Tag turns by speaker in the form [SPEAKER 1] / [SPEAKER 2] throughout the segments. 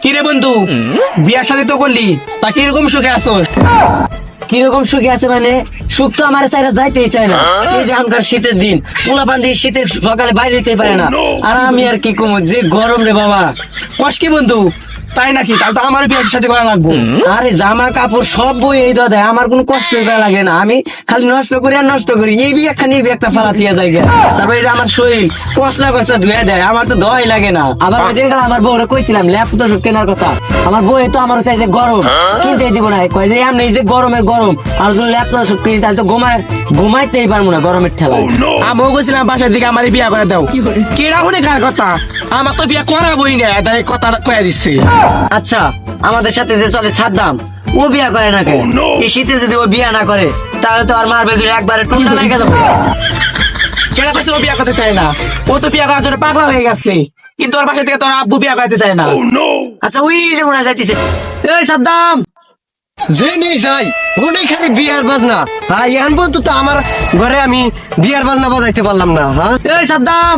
[SPEAKER 1] কিরে বন্ধু, বিয়ার সাথে তো করলি, তা কিরকম সুখে আছো?
[SPEAKER 2] কিরকম সুখে আছে মানে? সুখ তো আমার চাইরা যাইতেই চায় না। এই যে এখনকার শীতের দিন, পোলাপান দিয়ে শীতের সকালে বাইরে যেতে পারে না। আর আমি আর কি কমু, যে গরম রে বাবা।
[SPEAKER 1] কস কি বন্ধু, তাই নাকি? তাহলে তো আমার বিয়ার সাথে করা লাগবো।
[SPEAKER 2] আরে জামা কাপড় সব বই এই দাদা, আমার কোনো কষ্ট করা লাগে না। আমি খালি নষ্ট করি আর নষ্ট করি, এই বি একটা ফালা দিয়ে যায়। তারপরে এই যে আমার শরীর কসলা কসলা ধুয়ে দেয়, আমার তো দোয়াই লাগে না। আবার ওই দিনকার আমার বউরে কইছিলাম ল্যাপটপ সব কেনার কথা, আমার বউ তো আমার চাইছে গরম কিনতে দিব না, কয় যে এমনি যে গরমের গরম, আর যদি ল্যাপটপ সব কিনি তাহলে তো ঘুমাইতেই পারবো না গরমের ঠেলায়।
[SPEAKER 1] আমিও গেছিলাম বাসার দিকে, আমার বিয়া করে দাও। কেরা শুনে কার কথা? আমার তো বিয়া করাবই না, তাই কথা কয়ে দিচ্ছে।
[SPEAKER 2] আচ্ছা, আমাদের সাথে যে চলে সাদ্দাম, ও বিয়া করে না কেন? এই শীতে যদি ও বিয়া না করে তাহলে তো আর মারবে দুই একবারে টুন্ডা লাগে যাবে।
[SPEAKER 1] কেনা পাশে ও বিয়া করতে চায় না, ও তো বিয়া করার জন্য পাগলা হয়ে গেছে, কিন্তু ওর বাসা থেকে তোর আব্বু বিয়া করতে চায় না।
[SPEAKER 2] আচ্ছা, ওই যে মনে যাইতেছে, এই সাদ্দাম
[SPEAKER 3] যে নেই যাই উনি খালি বিয়ার বাজনা। হ্যাঁ, এখন পর্যন্ত তো আমার ঘরে আমি বিয়ার বাজনা বাজাইতে পারলাম না। হ্যাঁ,
[SPEAKER 2] এই সাদ্দাম,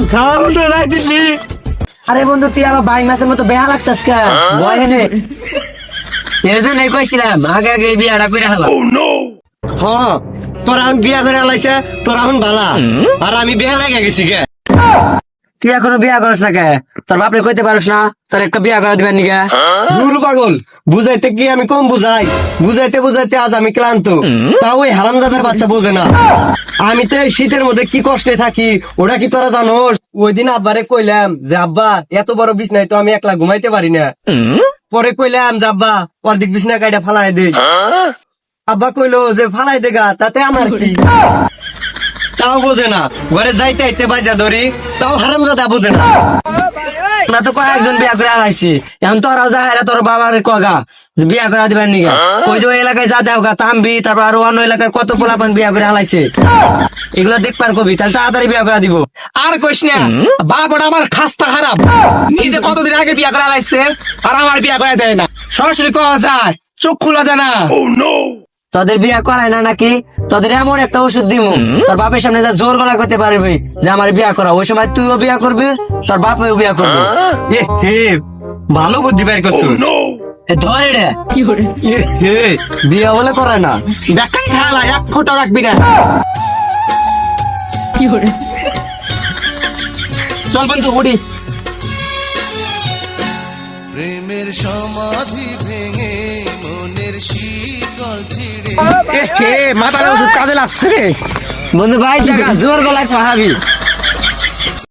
[SPEAKER 2] আরে বন্ধু তুই আমার বাইক মাসের মতো বেহা লাগছিস কে? বয় হেনে এর জন্য কইছিলাম আগে আগে বিয়াটা করে হালা।
[SPEAKER 3] হ্যাঁ, তোরা এখন বিয়া করে আলাইছে, তোরা এখন বালা, আর আমি বিয়া লাগে গেছি গে।
[SPEAKER 2] তুই এখনো বিয়া করস না কে? তোর বাপরে কইতে পারস না তোর একটা বিয়া করে দিবেন নিকা?
[SPEAKER 3] দূর পাগল, বুঝাইতে কি আমি কম বুঝাই? বুঝাইতে বুঝাইতে আজ আমি ক্লান্ত, তাও ওই হারামজাদার বাচ্চা বোঝে না। আমি তো এই শীতের মধ্যে কি কষ্টে থাকি, ওটা কি তোরা জানোস? ওই দিন আব্বারে কইলাম যে আব্বা এত বড় বিছনায় তো আমি একলা ঘুমাইতে পারি না। পরে কইলাম যে আব্বা অর্ধেক বিছনা কাইটা ফালাই দে। আব্বা কইলো যে ফালাই দেগা, তাতে আমার কি? তাও বোঝে না, ঘরে যাইতে আইতে বাজা ধরি, তাও হারামজাদা বোঝে না।
[SPEAKER 2] আমরা তো কয়েকজন বিয়া করে আলাইছি, এখন তোরাও যা এরা তোর বাবার কগা যে বিয়া করে দিবেন নিকা। কই যে ওই এলাকায় যা দেও গা তাম্বি, তারপর আরো অন্য এলাকার কত পোলাপান বিয়া করে আলাইছে, এগুলো দেখবার কবি, তাহলে তাড়াতাড়ি বিয়া করে দিব।
[SPEAKER 1] আর কইস না, বাপটা আমার খাস্তা খারাপ, নিজে কতদিন আগে বিয়া করে আলাইছে আর আমার বিয়া করে দেয় না। সরাসরি করা যায়, চোখ খোলা যায় না।
[SPEAKER 2] তোদের বিয়া করায় না নাকি? তোদের এমন একটা ওষুধ দিমু, তোর বাপের সামনে যা জোর গলা করতে পারবি যে আমার বিয়া করা, ওই সময় তুইও বিয়া করবি, তোর বাপেও বিয়া করবি।
[SPEAKER 3] এ হে, ভালো বুদ্ধি বের করছিস।
[SPEAKER 2] এ ধর রে,
[SPEAKER 3] এ হে, বিয়া বলে করায় না।
[SPEAKER 1] দেখাই খেলা, এক ফোঁটা রাখবি না। চল বন্ধু উড়ি।
[SPEAKER 4] প্রেমের সমাধি ভেঙে মনের শিকল ছিঁড়ে
[SPEAKER 1] মাথার ওষুধ কাজে লাগছে রে।
[SPEAKER 2] বন্ধু ভাই জায়গা জোর গলায় পাহাবি।